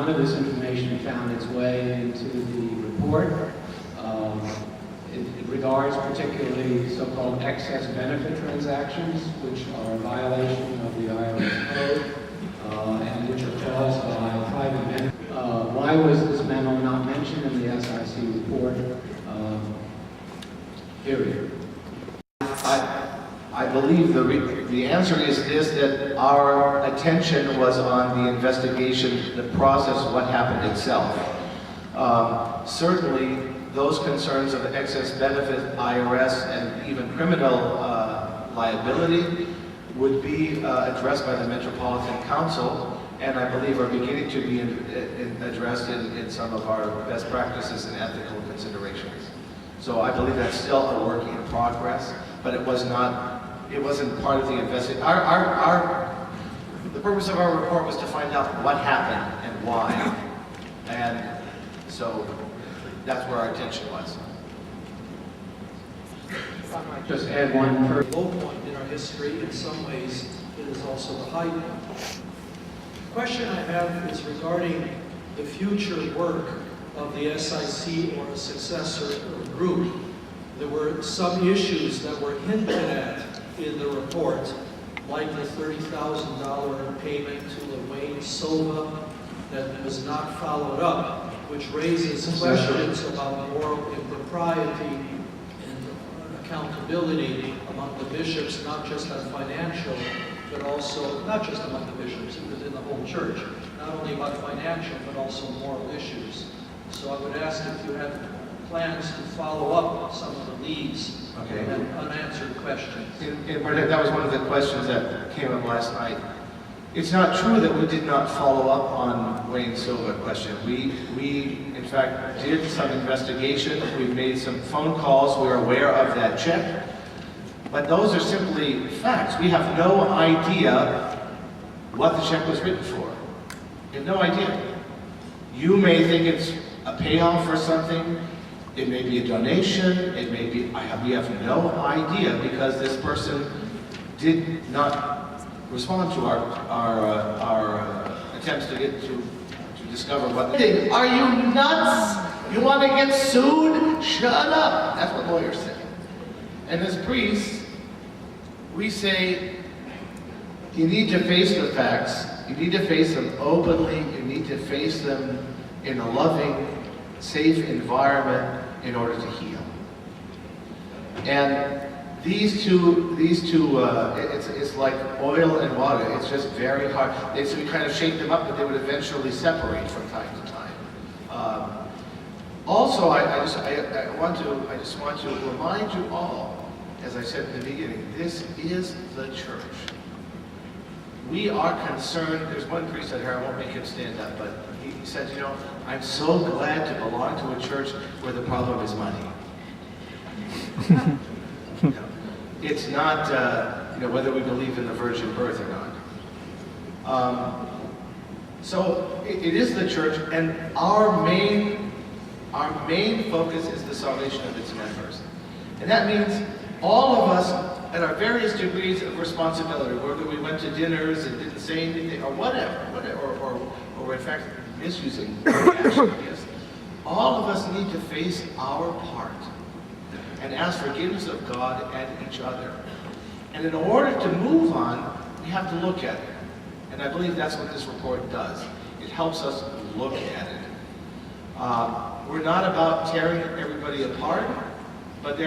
none of this information found its way into the report. It regards particularly so-called excess benefit transactions, which are a violation of the IRS code and which are caused by private benefit. Why was this memo not mentioned in the SIC report? Period. I believe the answer is this, that our attention was on the investigation, the process, what happened itself. Certainly, those concerns of excess benefit, IRS, and even criminal liability would be addressed by the Metropolitan Council, and I believe are beginning to be addressed in some of our best practices and ethical considerations. So I believe that's still a work in progress, but it wasn't part of the investigation. The purpose of our report was to find out what happened and why, and so that's where our attention was. If I might just add one further. Low point in our history. In some ways, it is also the high point. The question I have is regarding the future work of the SIC or a successor group. There were some issues that were hinted at in the report, like the $30,000 payment to Wayne Silva that was not followed up, which raises questions about moral impropriety and accountability among the bishops, not just on financial, but also, not just among the bishops, but in the whole church, not only about financial, but also moral issues. So I would ask if you have plans to follow up some of the leads and unanswered questions. Bernadette, that was one of the questions that came up last night. It's not true that we did not follow up on Wayne Silva question. We in fact did some investigation. We made some phone calls. We're aware of that check. But those are simply facts. We have no idea what the check was written for. We have no idea. You may think it's a payoff for something. It may be a donation. It may be, we have no idea because this person did not respond to our attempts to discover what. Are you nuts? You want to get sued? Shut up. That's what lawyers say. And as priests, we say you need to face the facts. You need to face them openly. You need to face them in a loving, safe environment in order to heal. And these two, it's like oil and water. It's just very hard. So we kind of shake them up, but they would eventually separate from time to time. Also, I just want to remind you all, as I said in the beginning, this is the church. We are concerned. There's one priest out here, I won't make him stand up, but he said, you know, I'm so glad to belong to a church where the problem is money. It's not, whether we believe in the virgin birth or not. So it is the church, and our main focus is the salvation of its members. And that means all of us, at our various degrees of responsibility, whether we went to dinners and didn't say anything, or whatever, or in fact misusing cash gifts, all of us need to face our part and ask forgiveness of God and each other. And in order to move on, we have to look at it. And I believe that's what this report does. It helps us look at it. We're not about tearing everybody apart, but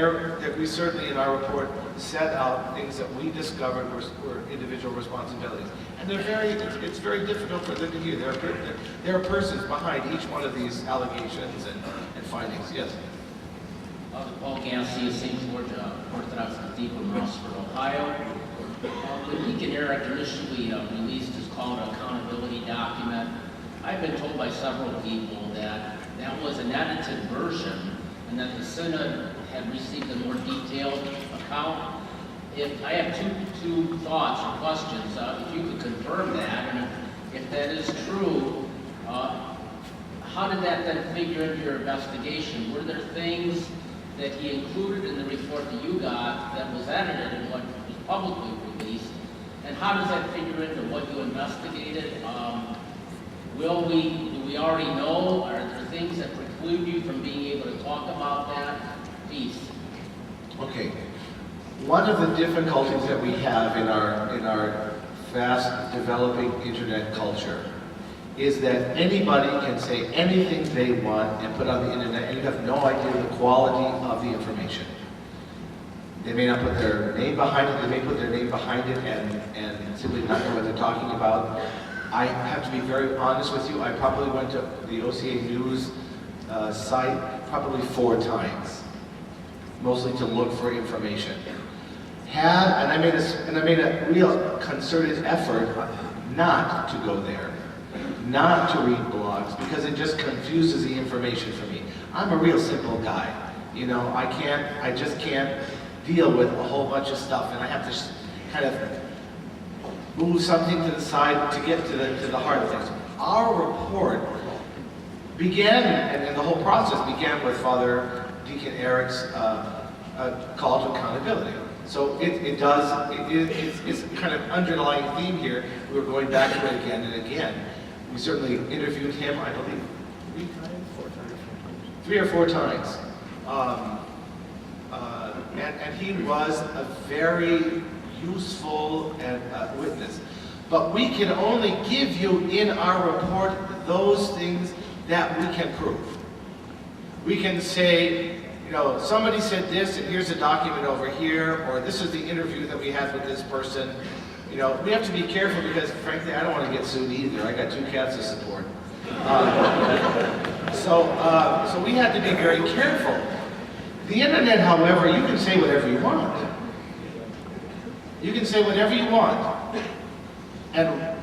we certainly in our report set out things that we discovered were individual responsibilities. And it's very difficult for them to hear. There are persons behind each one of these allegations and findings. Yes? Paul Gansey, St. George Orthodox Cathedral, Mouseford, Ohio. When Deacon Eric initially released his call to accountability document, I've been told by several people that that was an edited version and that the Synod had received a more detailed account. If I have two thoughts or questions, if you could confirm that, and if that is true, how did that then figure into your investigation? Were there things that he included in the report that you got that was edited and what was publicly released? And how does that figure into what you investigated? Do we we already know? Are there things that preclude you from being able to talk about that? Please. Okay. One of the difficulties that we have in our fast developing internet culture is that anybody can say anything they want and put on the internet, and you have no idea the quality of the information. They may not put their name behind it, they may put their name behind it and simply not know what they're talking about. I have to be very honest with you, I probably went to the OCA News site probably 4 times, mostly to look for information. And I made a real concerted effort not to go there, not to read blogs, because it just confuses the information for me. I'm a real simple guy, you know. I just can't deal with a whole bunch of stuff, and I have to kind of move something to the side to get to the heart of things. Our report began, and the whole process began with Father Deacon Eric's call to accountability. So it's kind of underlying theme here. We were going back to it again and again. We certainly interviewed him, I believe, 3 or 4 times. And he was a very useful witness. But we can only give you in our report those things that we can prove. We can say, you know, somebody said this, and here's a document over here, or this is the interview that we had with this person. You know, we have to be careful because, frankly, I don't want to get sued either. I got 2 cats to support. So we had to be very careful. The internet, however, you can say whatever you want. You can say whatever you want. And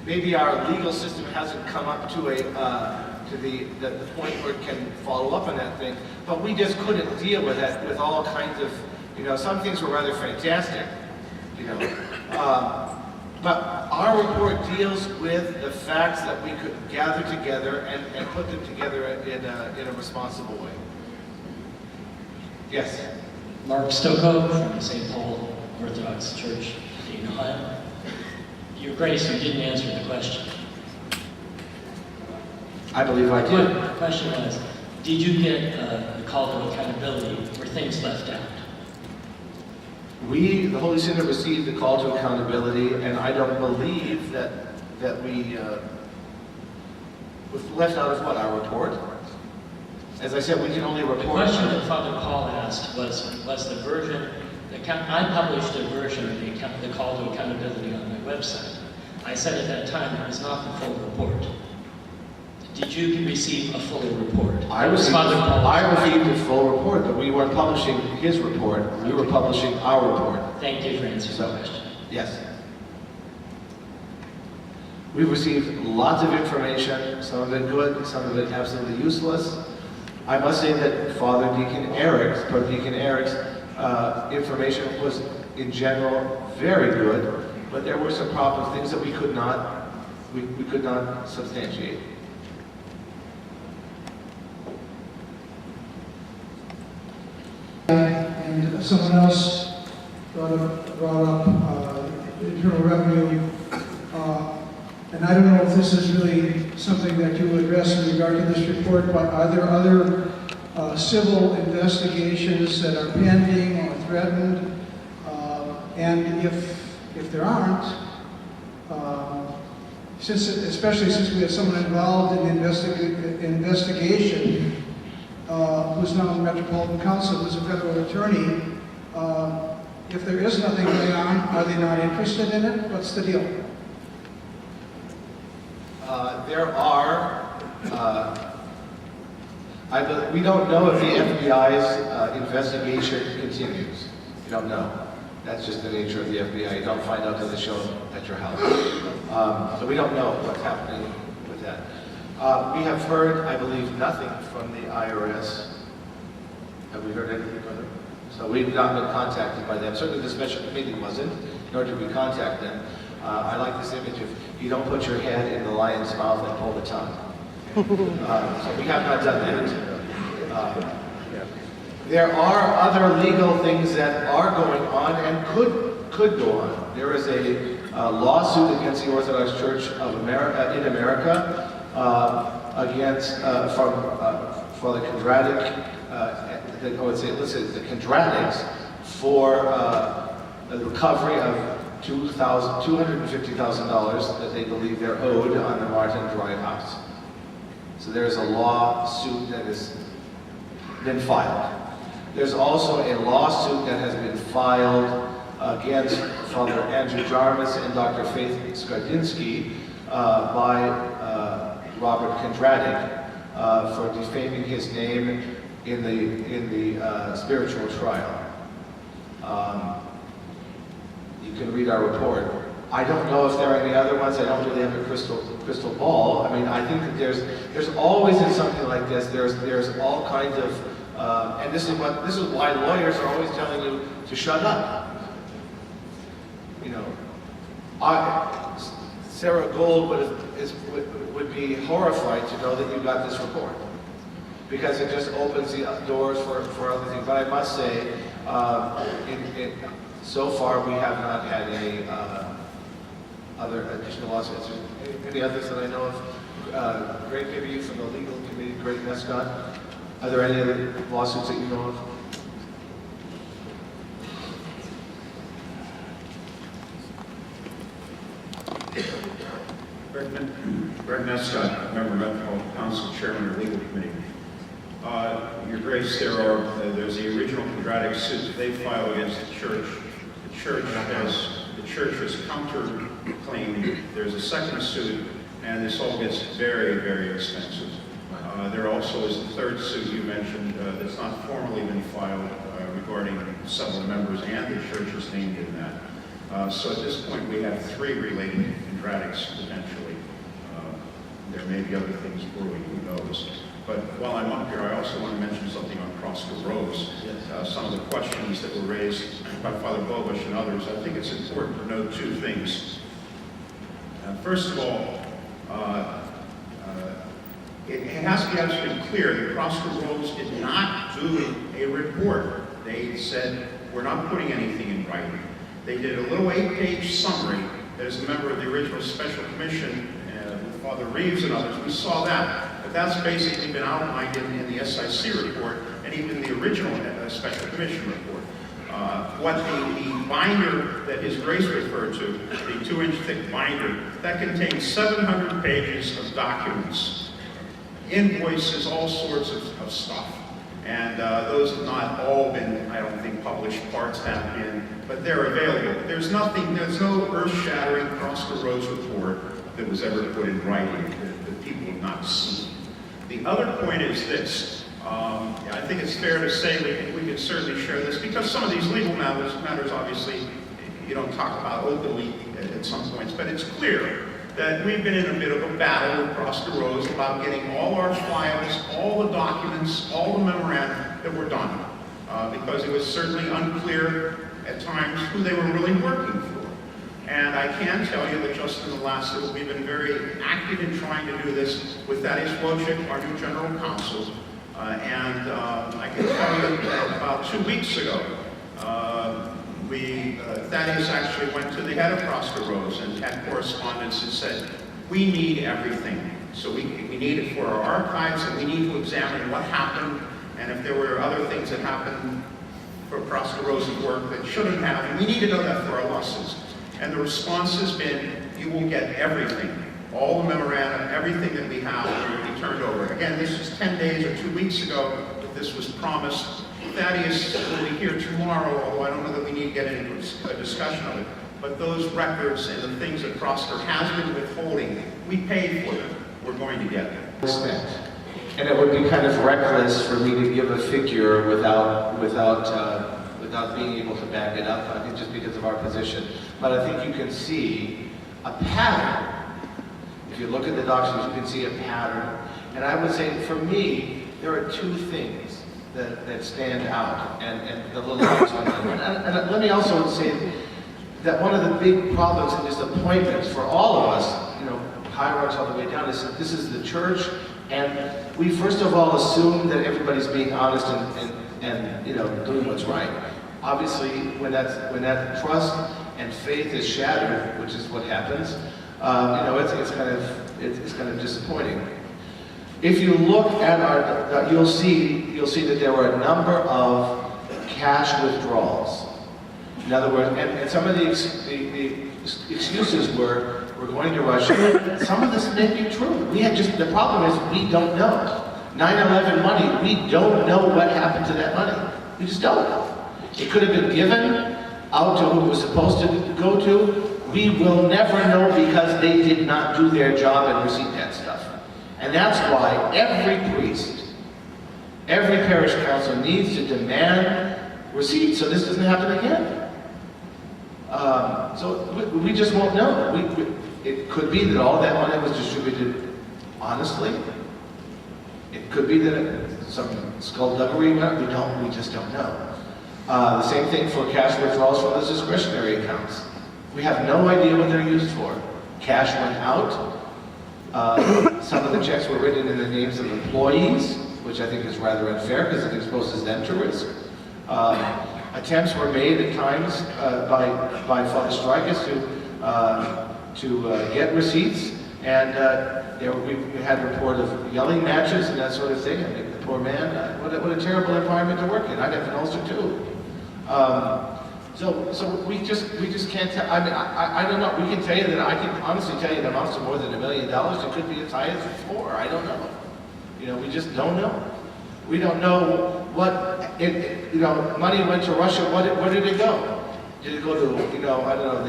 maybe our legal system hasn't come up to the point where it can follow up on that thing, but we just couldn't deal with that with all kinds of, you know, some things were rather fantastic, you know. But our report deals with the facts that we could gather together and put them together in a responsible way. Yes? Mark Stocco from St. Paul Orthodox Church in Ohio. Your Grace, you didn't answer the question. I believe I did. The question was, did you get a call to accountability? Were things left out? We, the Holy Synod, received the call to accountability, and I don't believe that we was left out of what, our report? As I said, we can only report. The question that Father Paul asked was the version, I published a version of the call to accountability on my website. I said at that time it was not the full report. Did you receive a full report? I received a full report, but we weren't publishing his report. We were publishing our report. Thank you for answering the question. Yes. We've received lots of information, some of it good, some of it absolutely useless. I must say that Father Deacon Eric's information was, in general, very good, but there were some problems, things that we could not substantiate. And someone else brought up internal revenue, and I don't know if this is really something that you will address in regard to this report, but are there other civil investigations that are pending or threatened? And if there aren't, especially since we have someone involved in the investigation, who's now in the Metropolitan Council, who's a federal attorney, if there is nothing going on, are they not interested in it? What's the deal? There are, we don't know if the FBI's investigation continues. We don't know. That's just the nature of the FBI. You don't find out till they show at your house. So we don't know what's happening with that. We have heard, I believe, nothing from the IRS. Have we heard anything from them? So we've not been contacted by them. Certainly the special committee wasn't, nor did we contact them. I like this image of you don't put your head in the lion's mouth and pull the tongue. So we have not done that. There are other legal things that are going on and could go on. There is a lawsuit against the Orthodox Church of America in America against, from for the Kondratic, the Kondratics for the recovery of $250,000 that they believe they're owed on the Martin Dry House. So there's a lawsuit that has been filed. There's also a lawsuit that has been filed against Father Andrew Jarvis and Dr. Faith Skardinsky by Robert Kondratic for defaming his name in the spiritual trial. You can read our report. I don't know if there are any other ones. I don't really have a crystal ball. I mean, I think that there's always in something like this. There's all kinds of, and this is why lawyers are always telling you to shut up. You know, Sarah Gold would be horrified to know that you got this report, because it just opens the doors for other things. But I must say, so far we have not had any other additional lawsuits. Any others that I know of? Greg, maybe you from the legal committee, Greg Nescott. Are there any other lawsuits that you know of? Greg Nescott, member of Metropolitan Council, chairman of the legal committee. Your Grace, there's the original Kondratic suit that they filed against the church. The church has counterclaimed. There's a second suit, and this all gets very, very expensive. There also is the third suit you mentioned that's not formally been filed regarding several members, and the church is named in that. So at this point, we have 3 related Kondratics potentially. There may be other things brewing, who knows. But while I'm up here, I also want to mention something on Prosper Rose. Some of the questions that were raised by Father Bobish and others, I think it's important to note 2 things. First of all, it has to be absolutely clear that Prosper Rose did not do a report. They said, we're not putting anything in writing. They did a little 8-page summary that is a member of the original special commission with Father Reeves and others. We saw that. But that's basically been outlined in the SIC report and even the original special commission report. What the binder that His Grace referred to, the 2-inch thick binder, that contains 700 pages of documents, invoices, all sorts of stuff. And those have not all been, I don't think, published. Parts have been, but they're available. There's no earth-shattering Prosper Rose report that was ever put in writing that people have not seen. The other point is this. I think it's fair to say we can certainly share this, because some of these legal matters obviously you don't talk about openly at some points, but it's clear that we've been in a bit of a battle with Prosper Rose about getting all our files, all the documents, all the memoranda that were done, because it was certainly unclear at times who they were really working for. And I can tell you that just in the last week, we've been very active in trying to do this with Thaddeus Wojcik, our new general counsel. I can tell you that about 2 weeks ago, Thaddeus actually went to the head of Prosper Rose and had correspondence and said, we need everything. So we need it for our archives, and we need to examine what happened, and if there were other things that happened for Prosper Rose's work that shouldn't have, and we need to know that for our lawsuits. And the response has been, you will get everything. All the memoranda, everything that we have will be turned over. Again, this was 10 days or 2 weeks ago that this was promised. Thaddeus will be here tomorrow, although I don't know that we need to get into a discussion of it. But those records and the things that Prosper has been withholding, we paid for them. We're going to get them. And it would be kind of reckless for me to give a figure without being able to back it up, I think just because of our position. But I think you can see a pattern. If you look at the documents, you can see a pattern. And I would say, for me, there are 2 things that stand out, and the little lights on them. And let me also say that one of the big problems and disappointments for all of us, hierarchs all the way down, is that this is the church, and we first of all assume that everybody's being honest and doing what's right. Obviously, when that trust and faith is shattered, which is what happens, it's kind of disappointing. If you look at our, you'll see that there were a number of cash withdrawals. In other words, and some of the excuses were, we're going to Russia. Some of this may be true. The problem is we don't know. 9/11 money, we don't know what happened to that money. We just don't. It could have been given out to who it was supposed to go to. We will never know because they did not do their job and receive that stuff. And that's why every priest, every parish council needs to demand receipts so this doesn't happen again. So we just won't know. It could be that all that money was distributed honestly. It could be that some skullduggery went. We just don't know. The same thing for cash withdrawals from the discretionary accounts. We have no idea what they're used for. Cash went out. Some of the checks were written in the names of employees, which I think is rather unfair because it exposes them to risk. Attempts were made at times by Father Strikas to get receipts, and we had a report of yelling matches and that sort of thing. I mean, the poor man, what a terrible environment to work in. I'd have an ulcer too. So we just can't tell. I mean, I don't know. We can tell you that I can honestly tell you it amounts to more than $1 million. It could be as high as 4. I don't know. We just don't know. We don't know money went to Russia. Where did it go? Did it go to I don't know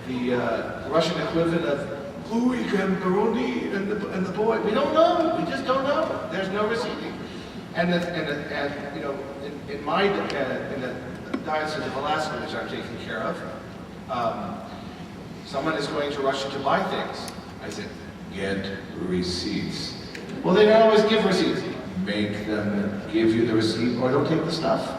the Russian equivalent of Louis Gambaroni and the boy? We don't know. We just don't know. There's no receiving. And in my in the Diocese of Alaska, which I'm taking care of, someone is going to Russia to buy things. I said, get receipts. Well, they don't always give receipts. Make them give you the receipt or don't take the stuff.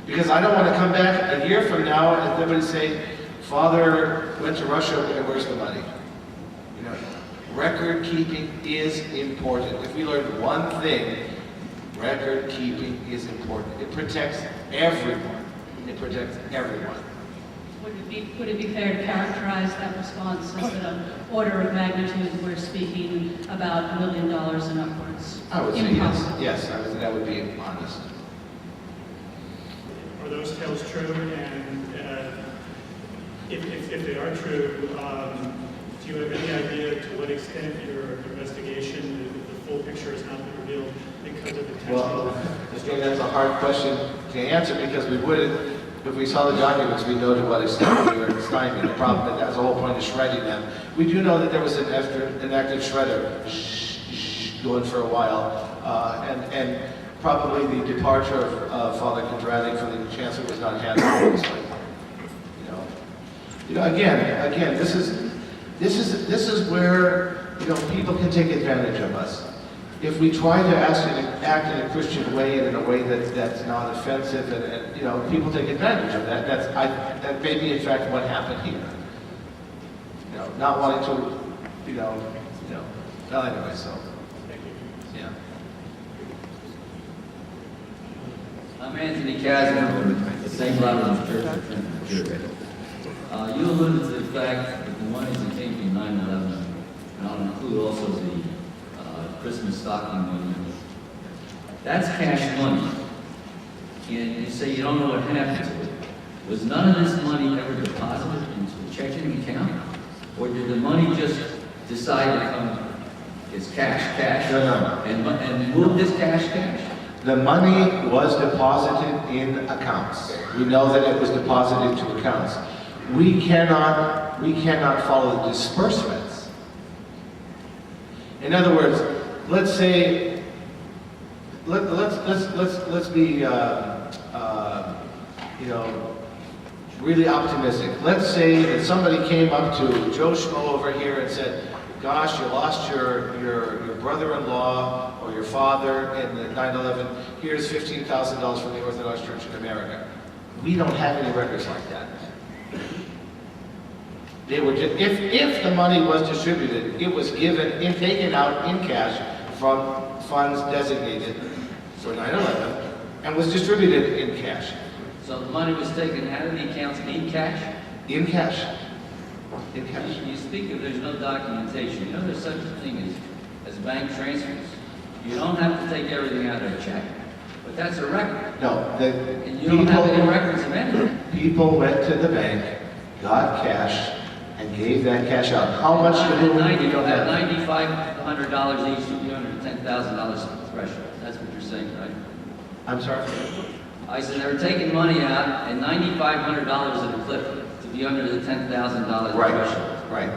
Because I don't want to come back a year from now and everybody say, Father went to Russia and where's the money? Record keeping is important. If we learn one thing, record keeping is important. It protects everyone. It protects everyone. Would it be fair to characterize that response as an order of magnitude? We're speaking about $1 million and upwards. I would say yes. Yes, that would be honest. Are those tales true? And if they are true, do you have any idea to what extent your investigation, the full picture has not been revealed because of the tension? Well, I think that's a hard question to answer because we wouldn't. If we saw the documents, we'd know to what extent we were stymied. The problem, that's the whole point of shredding them. We do know that there was an active shredder going for a while, and probably the departure of Father Kondratik from the chancellor was not handled closely. Again, this is where people can take advantage of us. If we try to act in a Christian way and in a way that's not offensive, and people take advantage of that. That may be in fact what happened here. Not wanting to, Well, anyway, so yeah. I'm Anthony Casman with St. Robert's Church of Trinity, Missouri. You alluded to the fact that the monies that came from 9/11, and I'll include also the Christmas stocking money. That's cash money. And you say you don't know what happened to it. Was none of this money ever deposited into a checking account? Or did the money just decide to come as cash? No. And move this cash? The money was deposited in accounts. We know that it was deposited to accounts. We cannot follow the disbursements. In other words, let's say, let's be, really optimistic. Let's say that somebody came up to Joe Schmo over here and said, gosh, you lost your brother-in-law or your father in the 9/11. Here's $15,000 from the Orthodox Church in America. We don't have any records like that. They were just, if the money was distributed, it was taken out in cash from funds designated for 9/11 and was distributed in cash. So the money was taken out of the accounts in cash? In cash. in cash. You speak of there's no documentation. You know there's such a thing as bank transfers. You don't have to take everything out of a check, but that's a record. No, And you don't have any records of anything. people went to the bank, got cash, and gave that cash out. How much do we don't have? $9,500 each to be under the $10,000 threshold. That's what you're saying, right? I'm sorry? I said they were taking money out and $9,500 at a clip to be under the $10,000 Right, threshold. right.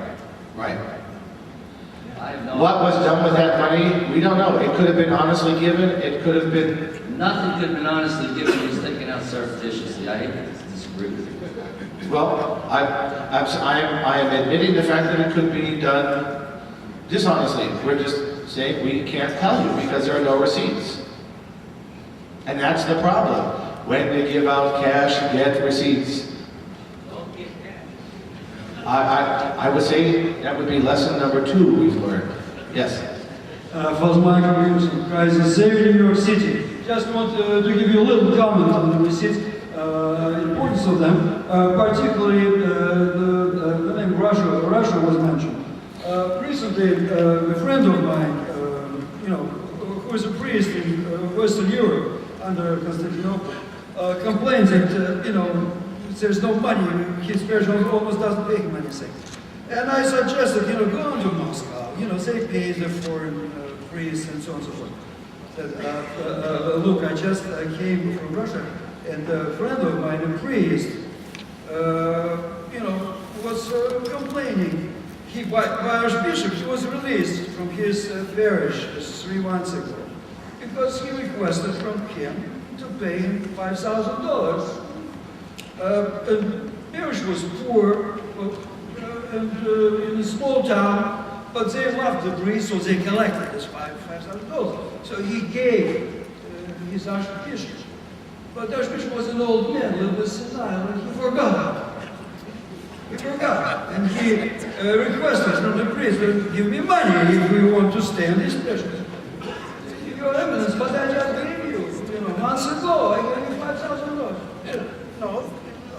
I have no What was done with that money, we don't know. It could have been honestly given, it could have been, Nothing could have been honestly given. It was taken out surreptitiously. I hate to disagree with you. well, I am admitting the fact that it could be done dishonestly. We're just saying we can't tell you because there are no receipts. And that's the problem. When they give out cash, get receipts. I would say that would be lesson number 2 we've learned. Yes. Father Michael Williamson, Christ saved in New York City. Just want to give you a little comment on the receipts, importance of them, particularly the name Russia. Russia was mentioned. Recently, a friend of mine, who is a priest in Western Europe under Constantinople, complains that there's no money. His parish almost doesn't pay him anything. And I suggested, go on to Moscow. They pay the foreign priests and so on and so forth. Said, look, I just came from Russia, and a friend of mine, a priest, was complaining. By Archbishop, he was released from his parish 3 months ago because he requested from him to pay him $5,000. And parish was poor and in a small town, but they loved the priest, so they collected this $5,000. So he gave his archbishop. But the archbishop was an old man, lived with senile, and he forgot. And he requested from the priest, give me money if we want to stay on this parish. Give your evidence, but I just gave you, months ago, I gave you $5,000. No,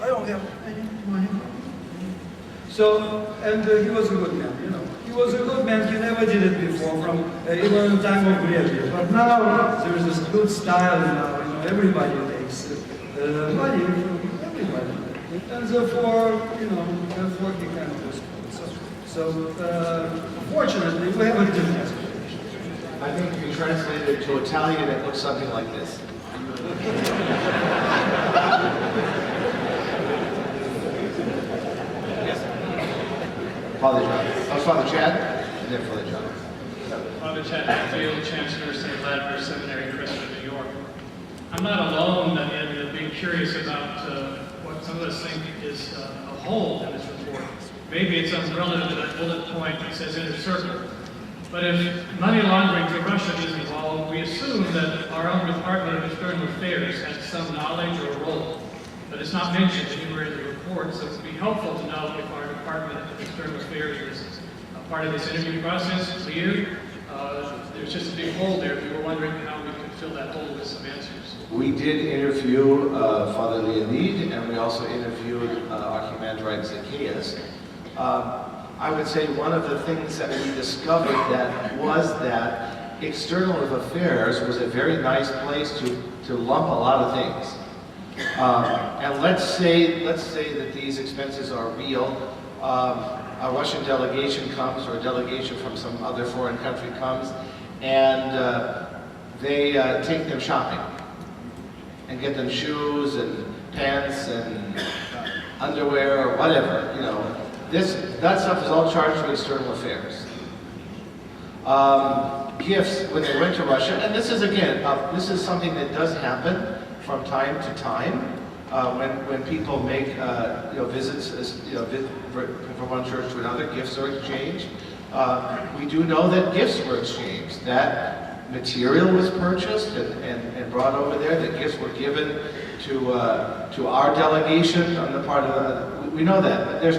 I don't have any money. So, and he was a good man, He was a good man, he never did it before, from even the time of Brezhnev. But now, there's this good style now, everybody takes money from everybody. And therefore, therefore he kind of responds. So, fortunately, we have a different situation. I think if you translate it to Italian, it looks something like this. Father John. Oh, Father Chad, and then Father John. Father Chad Field, Chancellor, St. Vladimir Seminary, Crestwood, New York. I'm not alone in being curious about what some of us think is a hole in this report. Maybe it's relative to that bullet point that says inner circle. But if money laundering to Russia is involved, we assume that our own Department of External Affairs has some knowledge or role. But it's not mentioned anywhere in the report, so it would be helpful to know if our Department of External Affairs is a part of this interview process, clear. There's just a big hole there. We were wondering how we could fill that hole with some answers. We did interview Father Leonid, and we also interviewed Archimandrite Zacchaeus. I would say one of the things that we discovered that external affairs was a very nice place to lump a lot of things. And let's say that these expenses are real. A Russian delegation comes, or a delegation from some other foreign country comes, and they take them shopping and get them shoes and pants and underwear or whatever. That stuff is all charged to external affairs. Gifts when they went to Russia, and this is again, this is something that does happen from time to time when people make visits, from one church to another. Gifts are exchanged. We do know that gifts were exchanged. That material was purchased and brought over there. That gifts were given to our delegation on the part of we know that. But there's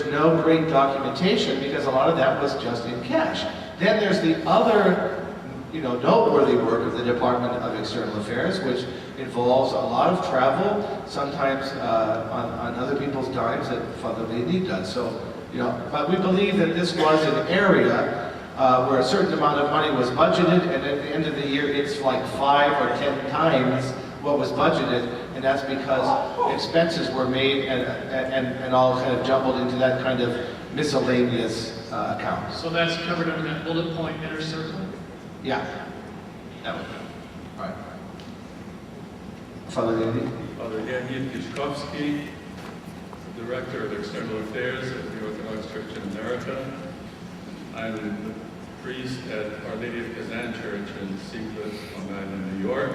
no great documentation because a lot of that was just in cash. Then there's the other noteworthy work of the Department of External Affairs, which involves a lot of travel, sometimes on other people's dimes that Father Leahy does. So, but we believe that this was an area where a certain amount of money was budgeted, and at the end of the year, it's like 5 or 10 times what was budgeted, and that's because expenses were made and all kind of jumbled into that kind of miscellaneous account. So that's covered under that bullet point inner circle? Yeah. That would be. All right. Father Leahy? Father Leonid Gichkovsky, Director of External Affairs of the Orthodox Church in America. I'm the priest at Our Lady of Kazan Church in Seacliff, Long Island, New York.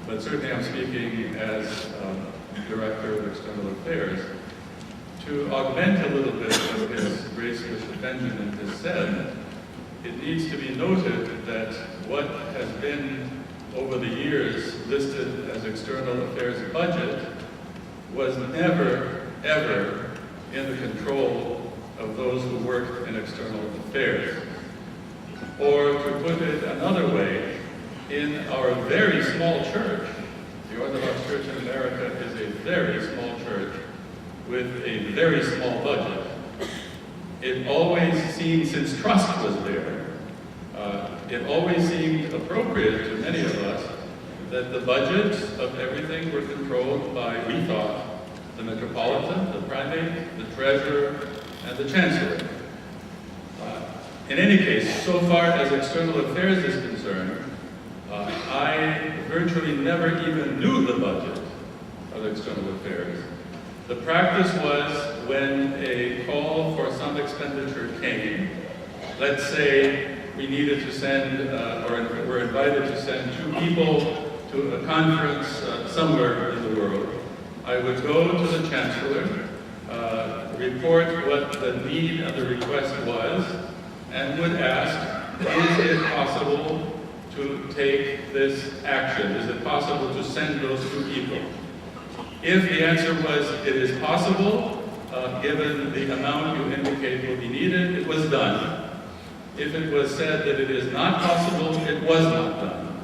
But certainly I'm speaking as Director of External Affairs. To augment a little bit what His Grace Bishop Benjumin has said, it needs to be noted that what has been over the years listed as external affairs budget was never, ever in the control of those who worked in external affairs. Or to put it another way, in our very small church, the Orthodox Church in America is a very small church with a very small budget. It always seemed, since trust was there, it always seemed appropriate to many of us that the budgets of everything were controlled by, we thought, the Metropolitan, the Primate, the Treasurer, and the Chancellor. In any case, so far as external affairs is concerned, I virtually never even knew the budget of external affairs. The practice was when a call for some expenditure came, let's say we needed to send, or were invited to send 2 people to a conference somewhere in the world, I would go to the Chancellor, report what the need of the request was, and would ask, is it possible to take this action? Is it possible to send those 2 people? If the answer was, it is possible, given the amount you indicate will be needed, it was done. If it was said that it is not possible, it was not done.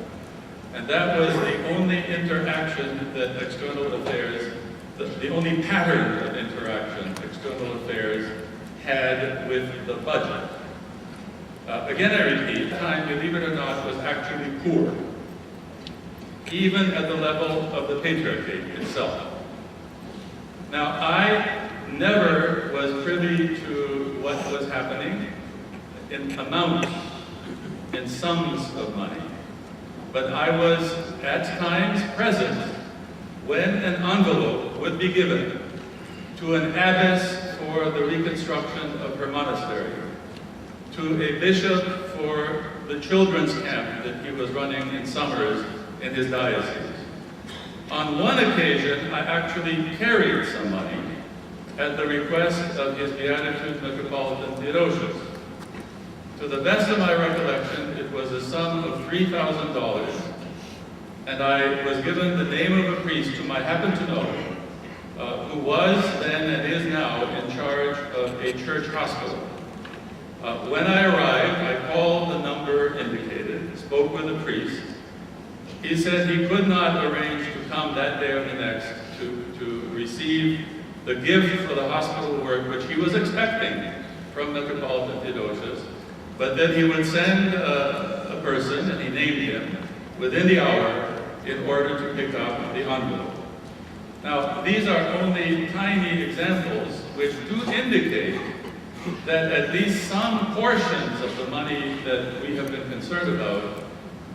And that was the only interaction that external affairs, the only pattern of interaction external affairs had with the budget. Again, I repeat, time, believe it or not, was actually poor, even at the level of the Patriarchate itself. Now, I never was privy to what was happening in amounts, in sums of money, but I was at times present when an envelope would be given to an abbess for the reconstruction of her monastery, to a bishop for the children's camp that he was running in summers in his diocese. On one occasion, I actually carried some money at the request of His Beatitude Metropolitan Theodosius. To the best of my recollection, it was a sum of $3,000, and I was given the name of a priest whom I happen to know, who was then and is now in charge of a church hospital. When I arrived, I called the number indicated, spoke with the priest. He said he could not arrange to come that day or the next to receive the gift for the hospital work which he was expecting from Metropolitan Theodosius, but that he would send a person, and he named him, within the hour in order to pick up the envelope. Now, these are only tiny examples which do indicate that at least some portions of the money that we have been concerned about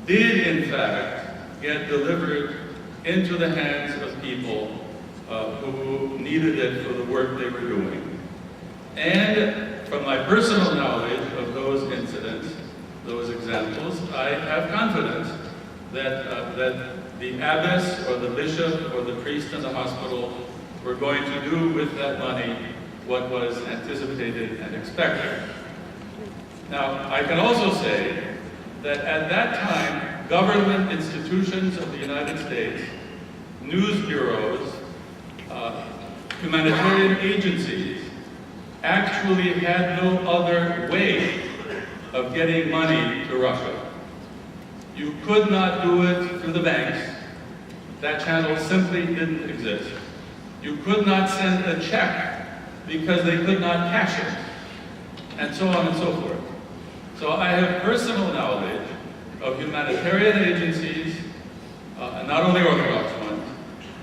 did in fact get delivered into the hands of people who needed it for the work they were doing. And from my personal knowledge of those incidents, those examples, I have confidence that the abbess or the bishop or the priest in the hospital were going to do with that money what was anticipated and expected. Now, I can also say that at that time, government institutions of the United States, news bureaus, humanitarian agencies, actually had no other way of getting money to Russia. You could not do it through the banks. That channel simply didn't exist. You could not send a check because they could not cash it, and so on and so forth. So I have personal knowledge of humanitarian agencies, and not only Orthodox ones,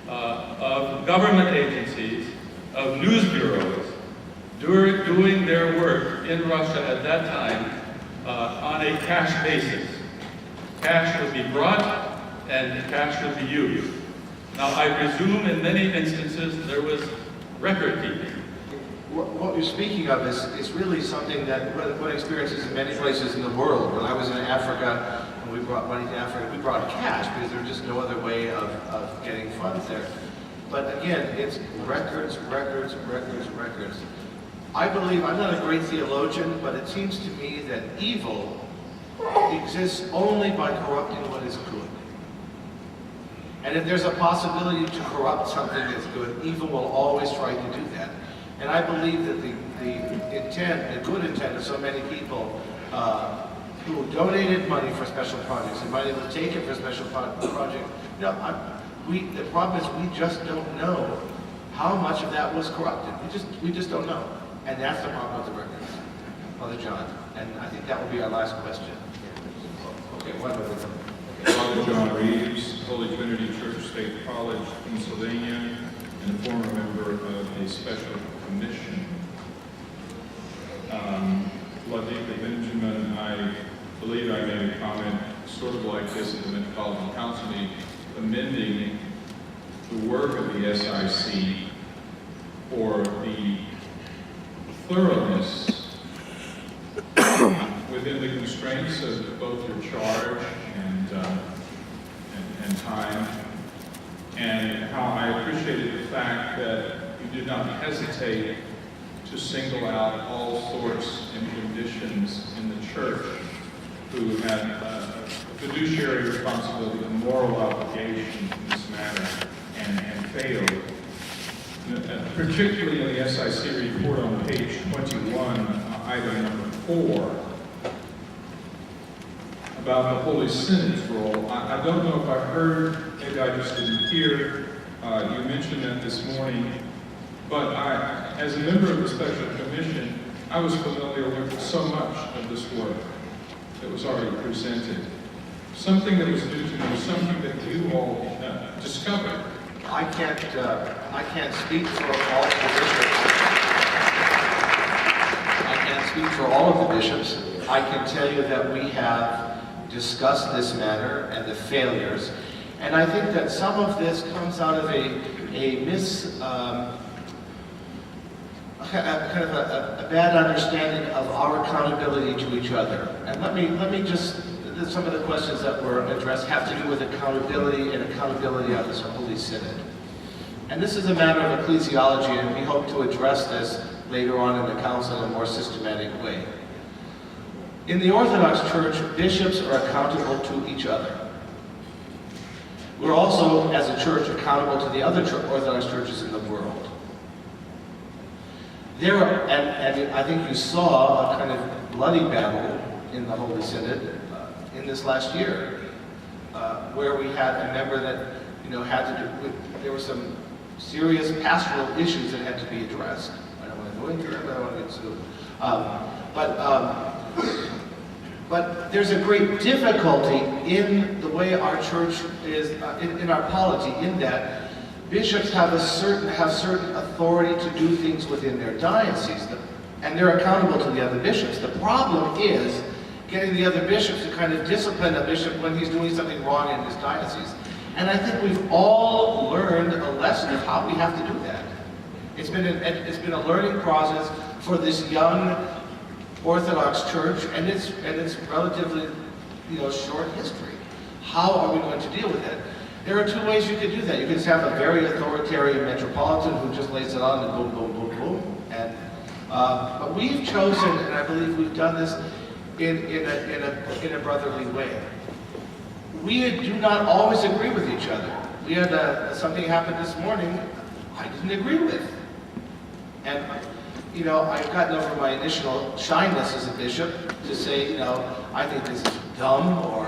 of government agencies, of news bureaus, doing their work in Russia at that time on a cash basis. Cash would be brought and cash would be used. Now, I presume in many instances there was record keeping. What you're speaking of is really something that one experiences in many places in the world. When I was in Africa, and we brought money to Africa, we brought cash because there was just no other way of getting funds there. But again, it's records, records, records, records. I believe, I'm not a great theologian, but it seems to me that evil exists only by corrupting what is good. And if there's a possibility to corrupt something that's good, evil will always try to do that. And I believe that the good intent of so many people who donated money for special projects and money was taken for special projects, you know, the problem is we just don't know how much of that was corrupted. We just don't know. And that's the problem with the records. Father John, and I think that will be our last question. Okay, one over there. Father John Reeves, Holy Trinity Church, State College, Pennsylvania, and a former member of a special commission. Bishop Benjumin, I believe I made a comment sort of like this at the Metropolitan Council meeting, commending the work of the SIC for the thoroughness within the constraints of both your charge and time, and how I appreciated the fact that you did not hesitate to single out all sorts and conditions in the church who had a fiduciary responsibility, a moral obligation in this matter, and failed. Particularly in the SIC report on page 21, item number 4, about the Holy Synod's role. I don't know if I heard, maybe I just didn't hear, you mentioned that this morning, but as a member of the Special Commission, I was familiar with so much of this work that was already presented. Something that was new to me, something that you all discovered. I can't speak for all of the bishops. I can't speak for all of the bishops. I can tell you that we have discussed this matter and the failures, and I think that some of this comes out of a bad understanding of our accountability to each other. And let me just, some of the questions that were addressed have to do with accountability and accountability on this Holy Synod. And this is a matter of ecclesiology, and we hope to address this later on in the council in a more systematic way. In the Orthodox Church, bishops are accountable to each other. We're also, as a church, accountable to the other Orthodox churches in the world. And I think you saw a kind of bloody battle in the Holy Synod in this last year, where we had a member that, had to do, there were some serious pastoral issues that had to be addressed. I don't want to go into it, I don't want to get sued. But there's a great difficulty in the way our church is, in our polity, in that bishops have certain authority to do things within their diocese, and they're accountable to the other bishops. The problem is getting the other bishops to kind of discipline a bishop when he's doing something wrong in his diocese. And I think we've all learned a lesson of how we have to do that. It's been a learning process for this young Orthodox Church, and it's relatively, short history. How are we going to deal with it? There are two ways you could do that. You can just have a very authoritarian metropolitan who just lays it on and boom, boom, boom, boom. But we've chosen, and I believe we've done this in a brotherly way. We do not always agree with each other. We had something happen this morning I didn't agree with. And I've gotten over my initial shyness as a bishop to say, I think this is dumb, or,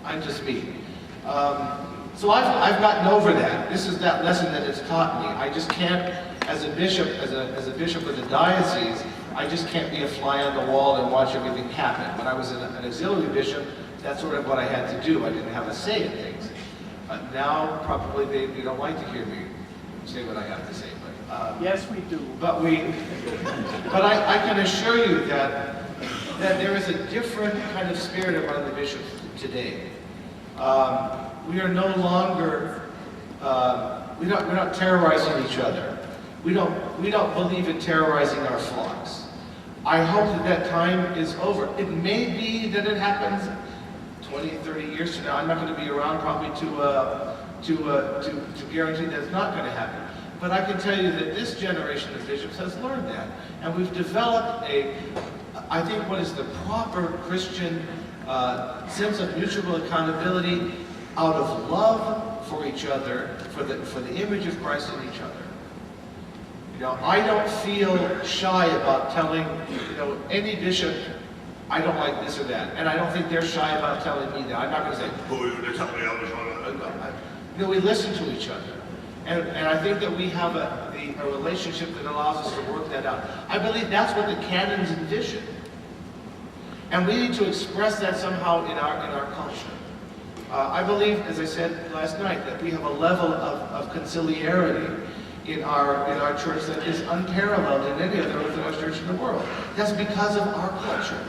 I'm just me. So I've gotten over that. This is that lesson that it's taught me. I just can't, as a bishop, as a bishop of the diocese, I just can't be a fly on the wall and watch everything happen. When I was an auxiliary bishop, that's sort of what I had to do. I didn't have a say in things. Now, probably they don't like to hear me say what I have to say. But, Yes, we do. But I can assure you that there is a different kind of spirit among the bishops today. We are no longer, we're not terrorizing each other. We don't believe in terrorizing our flocks. I hope that time is over. It may be that it happens 20, 30 years from now. I'm not going to be around probably to guarantee that it's not going to happen. But I can tell you that this generation of bishops has learned that. And we've developed I think what is the proper Christian sense of mutual accountability out of love for each other, for the image of Christ in each other. You know, I don't feel shy about telling, any bishop, I don't like this or that. And I don't think they're shy about telling me that. I'm not going to say, oh, you're telling me I was wrong. We listen to each other. And I think that we have a relationship that allows us to work that out. I believe that's what the canons envision. And we need to express that somehow in our culture. I believe, as I said last night, that we have a level of conciliarity in our church that is unparalleled in any other Orthodox church in the world. That's because of our culture.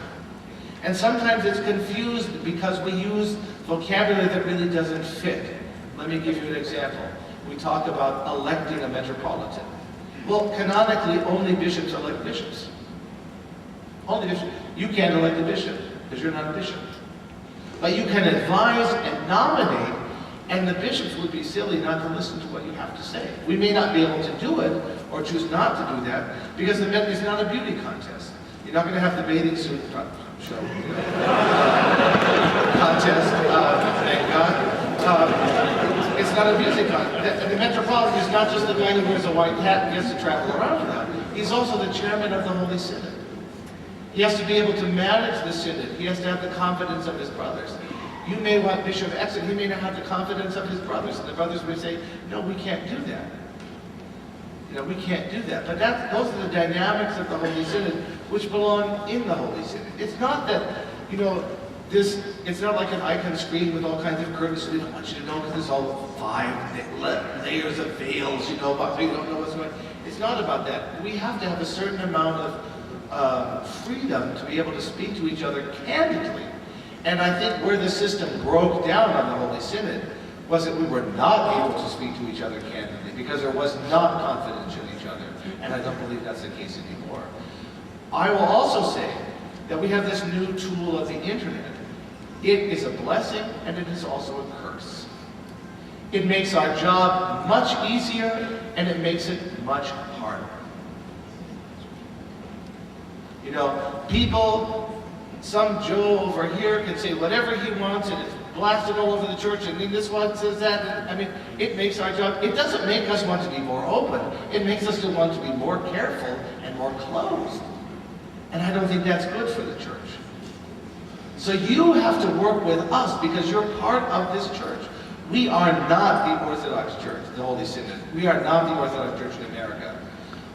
And sometimes it's confused because we use vocabulary that really doesn't fit. Let me give you an example. We talk about electing a metropolitan. Well, canonically, only bishops elect bishops. Only bishops. You can't elect a bishop because you're not a bishop. But you can advise and nominate, and the bishops would be silly not to listen to what you have to say. We may not be able to do it or choose not to do that because it's not a beauty contest. You're not going to have the bathing suit show contest, thank God. It's not a music contest. The Metropolitan is not just the guy who wears a white hat and gets to travel around now. He's also the chairman of the Holy Synod. He has to be able to manage the synod. He has to have the confidence of his brothers. You may want Bishop X, and he may not have the confidence of his brothers. And the brothers may say, no, we can't do that. We can't do that. But those are the dynamics of the Holy Synod, which belong in the Holy Synod. It's not that, it's not like an icon screen with all kinds of curtains. We don't want you to know because there's all 5 layers of veils, but we don't know what's going on. It's not about that. We have to have a certain amount of freedom to be able to speak to each other candidly. And I think where the system broke down on the Holy Synod was that we were not able to speak to each other candidly because there was not confidence in each other. And I don't believe that's the case anymore. I will also say that we have this new tool of the internet. It is a blessing and it is also a curse. It makes our job much easier and it makes it much harder. Some Joe over here can say whatever he wants and it's blasted all over the church and then this one says that. It makes our job, it doesn't make us want to be more open. It makes us want to be more careful and more closed. And I don't think that's good for the church. So you have to work with us because you're part of this church. We are not the Orthodox Church, the Holy Synod. We are not the Orthodox Church in America.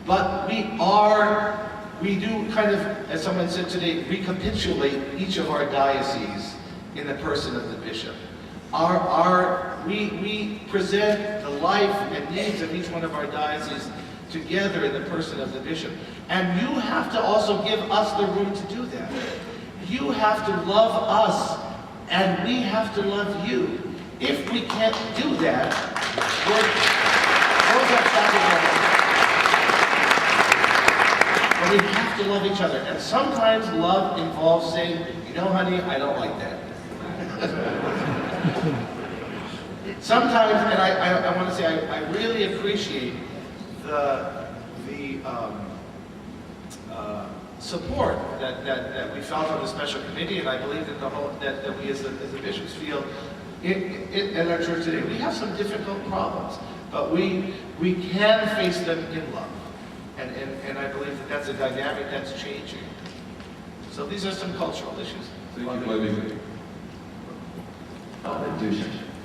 But we do kind of, as someone said today, recapitulate each of our dioceses in the person of the bishop. We present the life and needs of each one of our dioceses together in the person of the bishop. And you have to also give us the room to do that. You have to love us, and we have to love you. If we can't do that, but we have to love each other. And sometimes love involves saying, honey, I don't like that. Sometimes, and I want to say, I really appreciate the support that we felt on the special committee, and I believe that that we as the bishops feel in our church today. We have some difficult problems, but we can face them in love. And I believe that that's a dynamic that's changing. So these are some cultural issues. Thank you, Vladimir.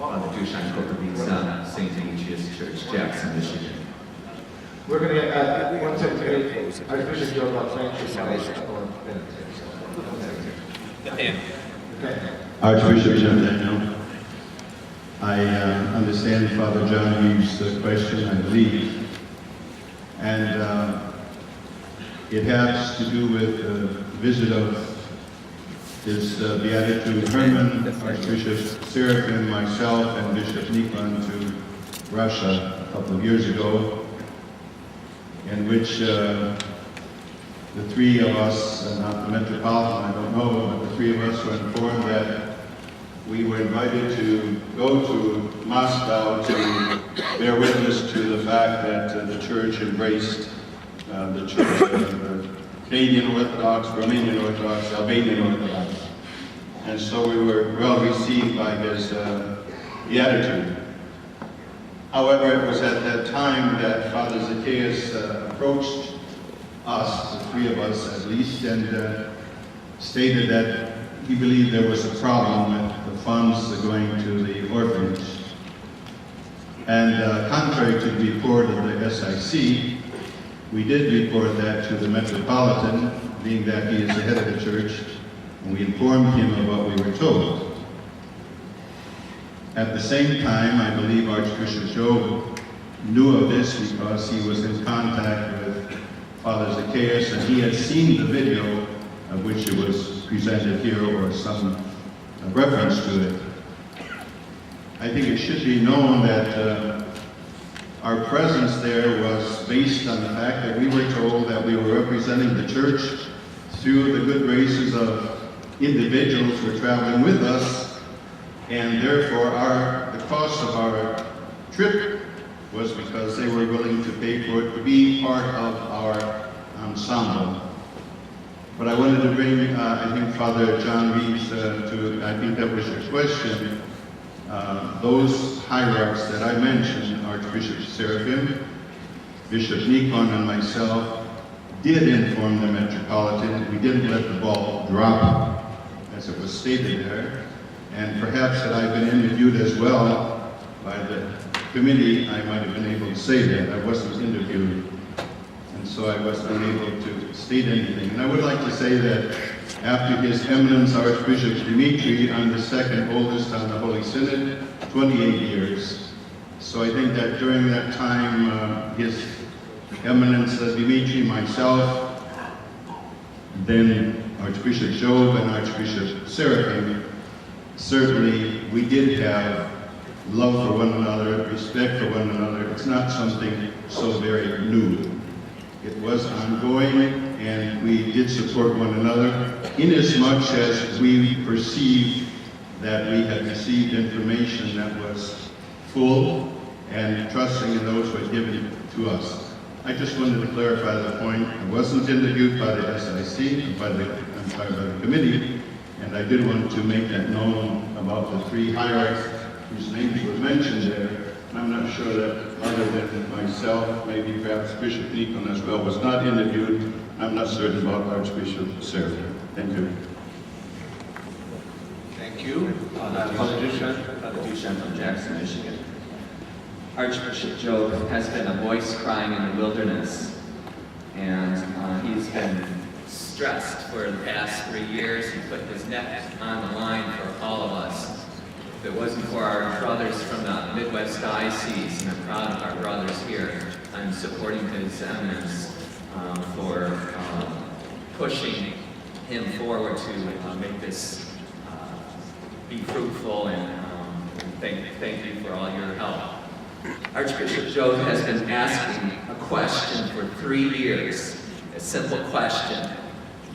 Father Dushan Kokovica, St. Demetrius Church, Jackson, Michigan. We're going to get, one second, Archbishop Joe LaFranca, Archbishop Jim Daniel, I understand Father John Reeves' question, I believe, and it has to do with the visit of His Beatitude Herman, Archbishop Seraphim, myself, and Bishop Nikon to Russia a couple of years ago, in which the three of us, not the Metropolitan, I don't know, but the three of us were informed that we were invited to go to Moscow to bear witness to the fact that the church embraced the church of Canadian Orthodox, Romanian Orthodox, Albanian Orthodox. And so we were well received by his beatitude. However, it was at that time that Father Zacchaeus approached us, the three of us at least, and stated that he believed there was a problem with the funds going to the orphanage. And contrary to the report of the SIC, we did report that to the Metropolitan, being that he is the head of the church, and we informed him of what we were told. At the same time, I believe Archbishop Job knew of this because he was in contact with Father Zacchaeus, and he had seen the video of which it was presented here, or some reference to it. I think it should be known that our presence there was based on the fact that we were told that we were representing the church through the good graces of individuals who were traveling with us, and therefore the cost of our trip was because they were willing to pay for it to be part of our ensemble. But I wanted to bring, I think, Father John Reeves to, I think that was your question, those hierarchs that I mentioned, Archbishop Seraphim, Bishop Nikon, and myself, did inform the Metropolitan. We didn't let the ball drop, as it was stated there. And perhaps had I been interviewed as well by the committee, I might have been able to say that. I wasn't interviewed, and so I wasn't able to state anything. And I would like to say that after His Eminence Archbishop Dimitri, I'm the second oldest on the Holy Synod, 28 years. So I think that during that time, His Eminence Dimitri, myself, then Archbishop Job and Archbishop Seraphim, certainly we did have love for one another, respect for one another. It's not something so very new. It was ongoing, and we did support one another inasmuch as we perceived that we had received information that was full and trusting in those who had given it to us. I just wanted to clarify the point. I wasn't interviewed by the SIC, by the committee, and I did want to make that known about the three hierarchs whose names were mentioned there. I'm not sure that other than myself, maybe perhaps Bishop Nikon as well, was not interviewed. I'm not certain about Archbishop Seraphim. Thank you. Thank you. Father Dushan from Jackson, Michigan. Archbishop Job has been a voice crying in the wilderness, and he's been stressed for the past 3 years. He put his neck on the line for all of us. If it wasn't for our brothers from the Midwest Diocese, and I'm proud of our brothers here, I'm supporting His Eminence for pushing him forward to make this be fruitful, and thank you for all your help. Archbishop Job has been asking a question for 3 years, a simple question.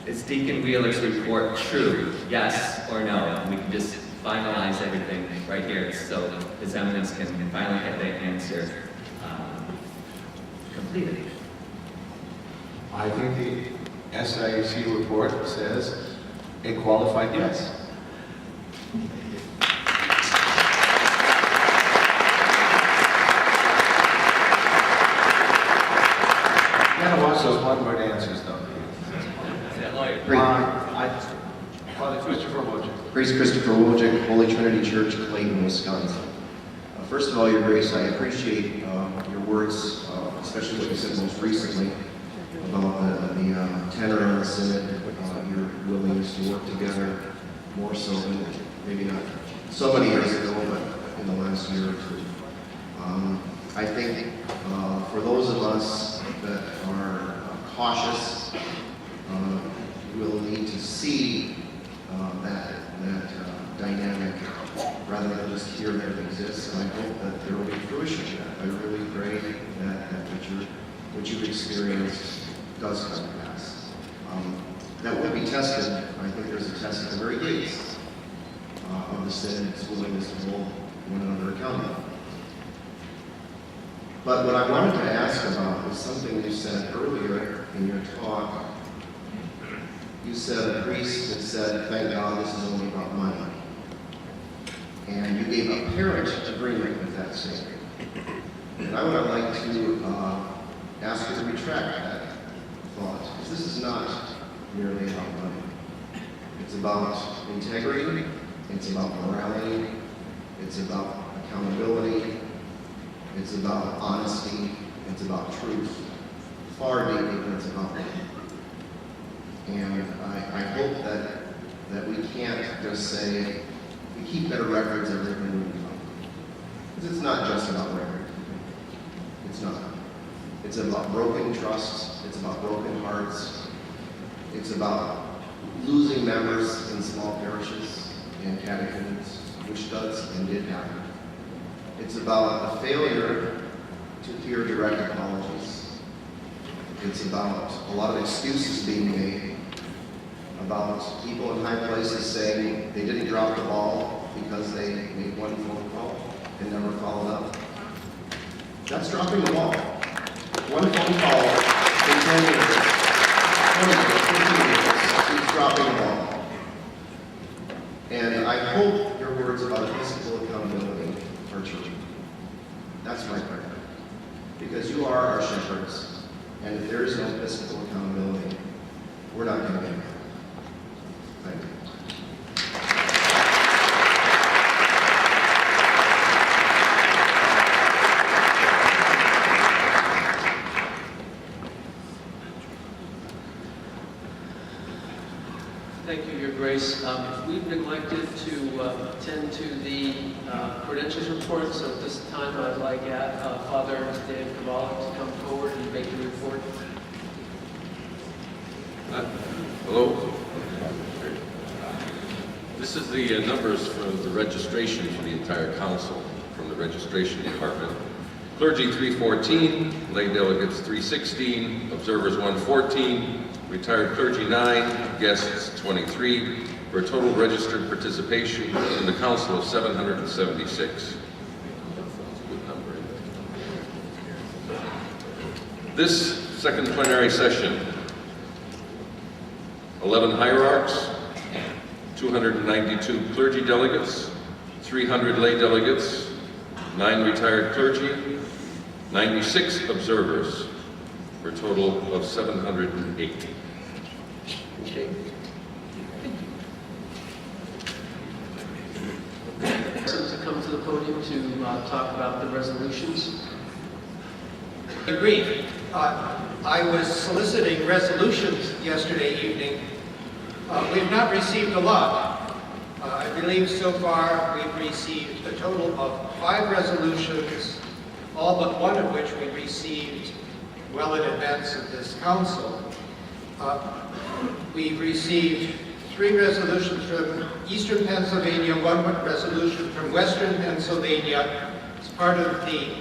Is Deacon Wheeler's report true? Yes or no? And we can just finalize everything right here so His Eminence can finally have that answer completed. I think the SIC report says a qualified yes. You gotta watch those one-word answers, though. Father Christopher Wojcik. Priest Christopher Wojcik, Holy Trinity Church, Clayton, Wisconsin. First of all, Your Grace, I appreciate your words, especially what you said most recently about the tenor of the Synod, your willingness to work together more so than maybe not so many years ago, but in the last year or two. I think for those of us that are cautious, we'll need to see that dynamic rather than just hear that it exists. And I hope that there will be fruition to that. I really pray that what you've experienced does come to pass. That will be tested. I think there's a test at the very gates of the Synod's willingness to hold one another accountable. But what I wanted to ask about was something you said earlier in your talk. You said a priest had said, "Thank God this is only about money." And you gave apparent agreement with that statement. And I would like to ask you to retract that thought, because this is not merely about money. It's about integrity, it's about morality, it's about accountability, it's about honesty, it's about truth, far deeper than it's about money. And I hope that we can't just say, we keep better records of everything we do. Because it's not just about record keeping. It's not. It's about broken trust. It's about broken hearts. It's about losing members in small parishes and catechumens, which does and did happen. It's about a failure to hear direct apologies. It's about a lot of excuses being made, about people in high places saying they didn't drop the ball because they made one phone call and never followed up. That's dropping the ball. One phone call in 10 years, 20 years, 15 years, is dropping the ball. And I hope your words about episcopal accountability are true. That's my prayer. Because you are our shepherds, and if there is no episcopal accountability, we're not going to get it. Thank you. Thank you, Your Grace. We've neglected to attend to the credentials report, so at this time I'd like Father Dave Cavallo to come forward and make the report. Hello. This is the numbers for the registration for the entire council from the registration department. Clergy 314, lay delegates 316, observers 114, retired clergy 9, guests 23, for a total registered participation in the council of 776. Good number. This second plenary session, 11 hierarchs, 292 clergy delegates, 300 lay delegates, 9 retired clergy, 96 observers, for a total of 708. Okay. To come to the podium to talk about the resolutions. Brief. I was soliciting resolutions yesterday evening. We have not received a lot. I believe so far we've received a total of 5 resolutions, all but one of which we received well in advance of this council. We've received 3 resolutions from Eastern Pennsylvania, 1 resolution from Western Pennsylvania as part of the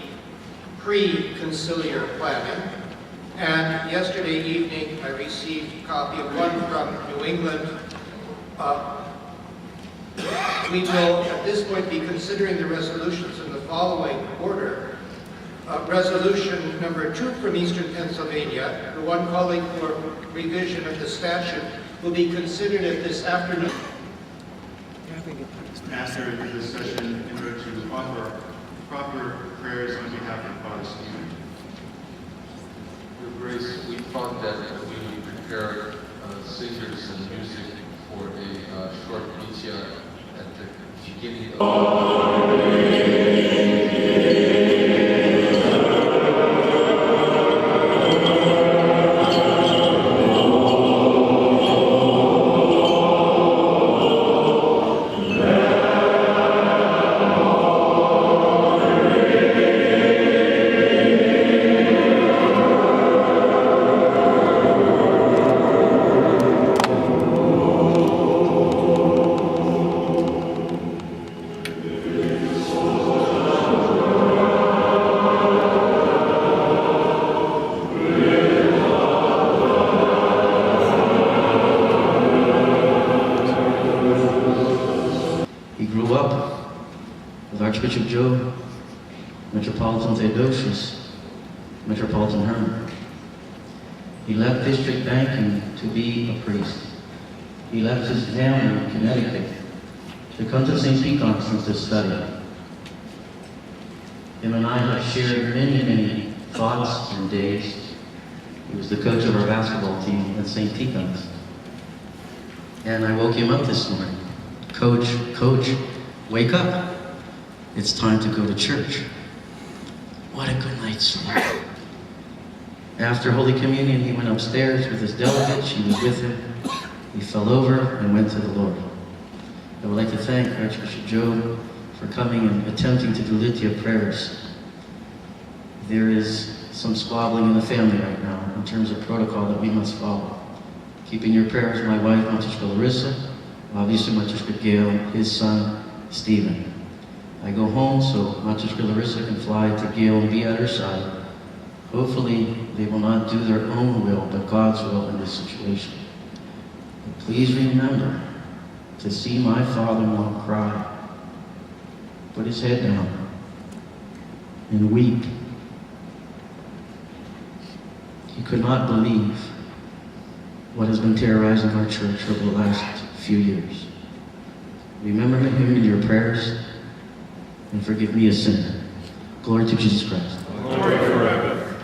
pre-conciliar planning. And yesterday evening, I received a copy of 1 from New England. We will, at this point, be considering the resolutions in the following order. Resolution number 2 from Eastern Pennsylvania, the one calling for revision of the statute, will be considered at this afternoon. After this session, in order to offer proper prayers on behalf of Father Stephen. Your Grace, we thought that we prepare singers and music for a short meeting at the beginning of Archbishop Joe, Metropolitan Theodosius, Metropolitan Herman. He left district banking to be a priest. He left his family in Connecticut to come to St. Pete Conference to study. Him and I have shared many, many thoughts and days. He was the coach of our basketball team at St. Pecans. And I woke him up this morning. Coach, wake up. It's time to go to church. What a good night's sleep. After Holy Communion, he went upstairs with his delegates. She was with him. He fell over and went to the Lord. I would like to thank Archbishop Joe for coming and attempting to do litany prayers. There is some squabbling in the family right now in terms of protocol that we must follow. Keep in your prayers my wife, Montefiore Larissa, obviously Montefiore Gail, his son, Stephen. I go home so Montefiore Larissa can fly to Gail and be at her side. Hopefully, they will not do their own will, but God's will in this situation. But please remember to see my father-in-law cry, put his head down, and weep. He could not believe what has been terrorizing our church over the last few years. Remember him in your prayers, and forgive me a sinner. Glory to Jesus Christ. Glory forever.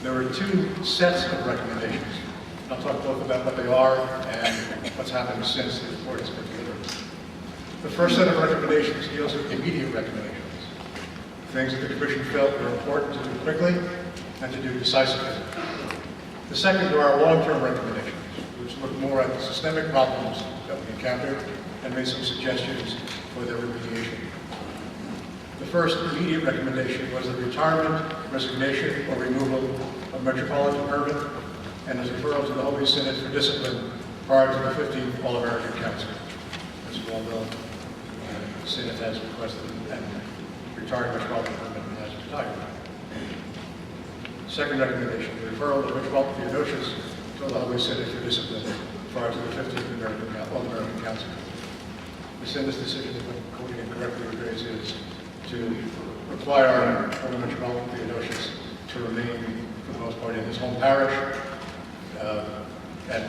There are two sets of recommendations. I'll talk both about what they are and what's happened since the report has been delivered. The first set of recommendations deals with immediate recommendations, things that the Commission felt were important to do quickly and to do decisively. The second are our long-term recommendations, which look more at the systemic problems that we encountered and made some suggestions for their remediation. The first immediate recommendation was the retirement, resignation, or removal of Metropolitan Urban and his referral to the Holy Synod for discipline prior to the 15th All-American Council. As you all know, the Synod has requested and retired Metropolitan Urban has retired. Second recommendation, the referral of Metropolitan Theodosius to the Holy Synod for discipline prior to the 15th All-American Council. The Synod's decision, according and correctly rephrase, is to require former Metropolitan Theodosius to remain, for the most part, in his home parish and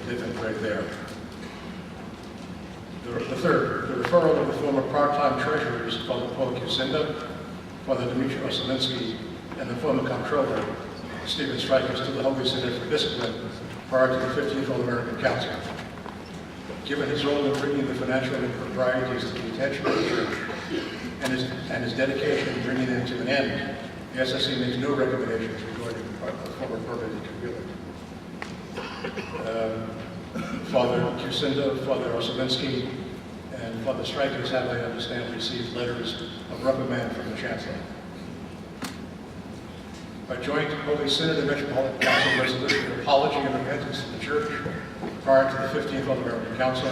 live and pray there. The third, the referral of the former part-time treasurers, Father Paul Kucinda, Father Dmitry Osolinsky, and the former comptroller, Stephen Strikers, to the Holy Synod for discipline prior to the 15th All-American Council. Given his role in bringing the financial improprieties to the attention of the Church and his dedication in bringing them to an end, the SSC makes no recommendations regarding the former permanent tribunal. Father Kucinda, Father Osolinsky, and Father Strikers have, I understand, received letters of reprimand from the Chancellor. A joint Holy Synod and Metropolitan Council resolution of apology and repentance to the Church prior to the 15th All-American Council,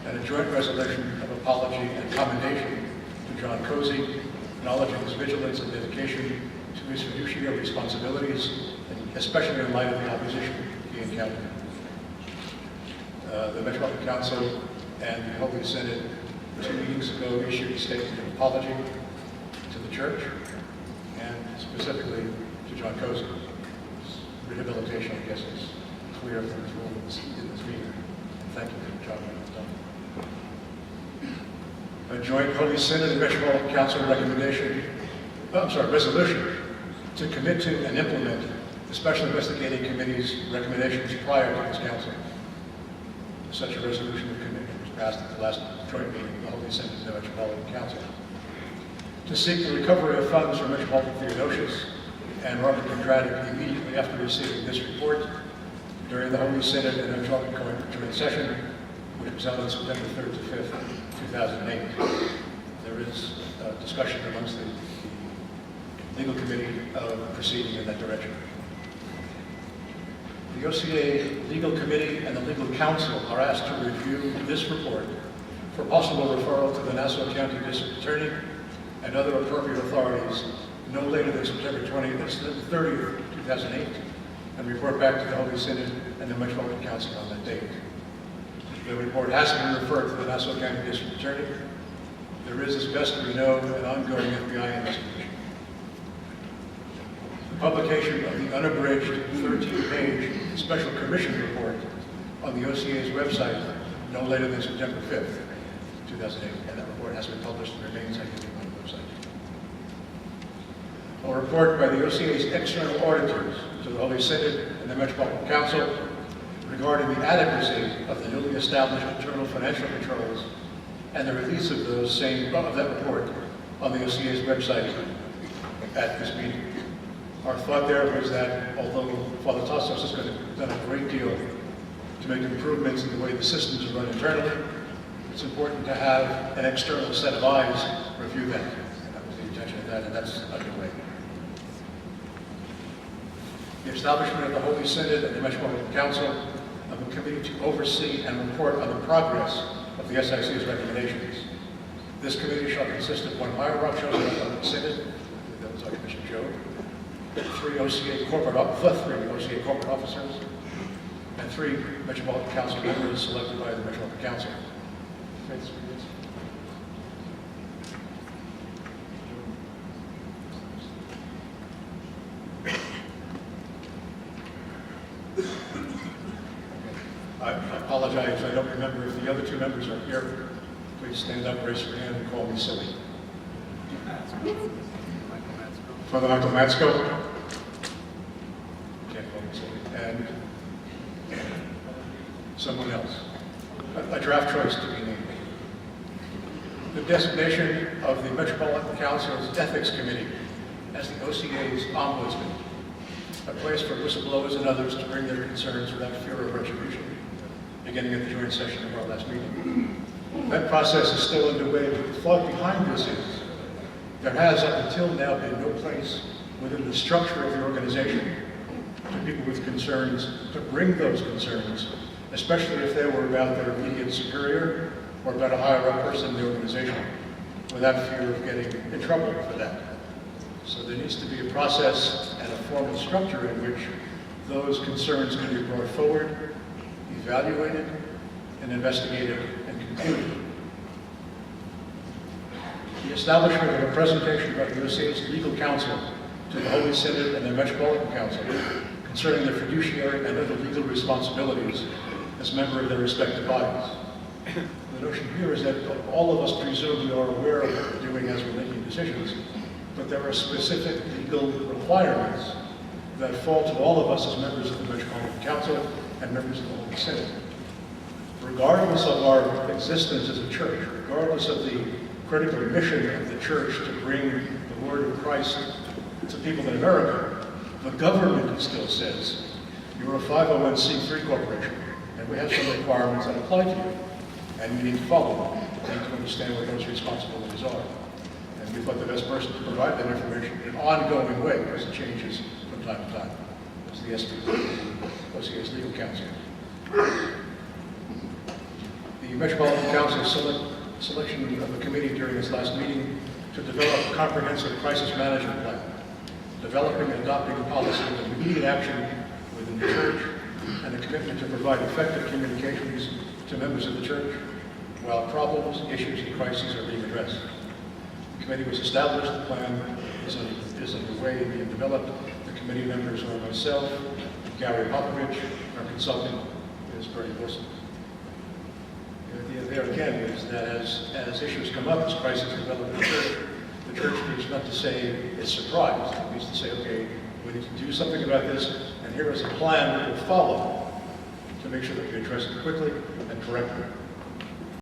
and a joint resolution of apology and commendation to John Cozy, acknowledging his vigilance and dedication to his fiduciary responsibilities, and especially in light of the opposition he encountered. The Metropolitan Council and the Holy Synod 2 meetings ago issued a statement of apology to the Church, and specifically to John Cozy. Rehabilitation, I guess, is clear from his role in this meeting. Thank you for the job you've done. A joint Holy Synod and Metropolitan Council resolution to commit to and implement the Special Investigating Committee's recommendations prior to this council. Such a resolution of commitment was passed at the last joint meeting of the Holy Synod and the Metropolitan Council. To seek the recovery of funds from Metropolitan Theodosius and Robert Kondratik immediately after receiving this report during the Holy Synod and Metropolitan Joint Session, which was held on September 3rd to 5th, 2008. There is discussion amongst the legal committee of proceeding in that direction. The OCA Legal Committee and the Legal Counsel are asked to review this report for possible referral to the Nassau County District Attorney and other appropriate authorities no later than September 30th, 2008, and report back to the Holy Synod and the Metropolitan Council on that date. The report has been referred to the Nassau County District Attorney. There is, as best we know, an ongoing FBI investigation. The publication of the unabridged 13-page Special Commission report on the OCA's website no later than September 5th, 2008, and that report has been published and remains active on the website. A report by the OCA's external auditors to the Holy Synod and the Metropolitan Council regarding the adequacy of the newly established internal financial controls and the release of that report on the OCA's website at this meeting. Our thought there was that although Father Tassos has done a great deal to make improvements in the way the systems are run internally, it's important to have an external set of eyes review that. And that was the intention of that, and that's underway. The establishment of the Holy Synod and the Metropolitan Council of a committee to oversee and report on the progress of the SIC's recommendations. This committee shall consist of one higher-up chosen by the Synod, that was Archbishop Joe, three OCA corporate officers, and three Metropolitan Council members selected by the Metropolitan Council. I apologize, I don't remember if the other two members are here. Please stand up, raise your hand, and call me silly. Father Michael Matsko. Can't call me silly. And someone else. A draft choice to be named. The designation of the Metropolitan Council's Ethics Committee as the OCA's ombudsman, a place for whistleblowers and others to bring their concerns without fear of retribution, beginning at the joint session of our last meeting. That process is still underway, but the thought behind this is there has up until now been no place within the structure of the organization to people with concerns to bring those concerns, especially if they were about their immediate superior or about a higher-up person in the organization, without fear of getting in trouble for that. So there needs to be a process and a formal structure in which those concerns can be brought forward, evaluated, and investigated and concluded. The establishment of a presentation by the OCA's legal counsel to the Holy Synod and the Metropolitan Council concerning their fiduciary and other legal responsibilities as member of their respective bodies. The notion here is that all of us presumably are aware of what we're doing as we're making decisions, but there are specific legal requirements that fall to all of us as members of the Metropolitan Council and members of the Holy Synod. Regardless of our existence as a church, regardless of the critical mission of the church to bring the word of Christ to people in America, the government still says, you're a 501c3 corporation, and we have some requirements that apply to you, and you need to follow them. You need to understand what those responsibilities are. And we thought the best person to provide that information in an ongoing way, because it changes from time to time, is the OCA's legal counsel. The Metropolitan Council selection of a committee during its last meeting to develop a comprehensive crisis management plan, developing and adopting a policy of immediate action within the church, and a commitment to provide effective communications to members of the church while problems, issues, and crises are being addressed. The committee was established, the plan is underway and being developed. The committee members are myself, Gary Popovich, our consultant is Bernie Wilson. The idea there again is that as issues come up, as crises develop in the church needs not to say it's surprised. It needs to say, okay, we need to do something about this, and here is a plan that we'll follow to make sure that we address it quickly and correctly.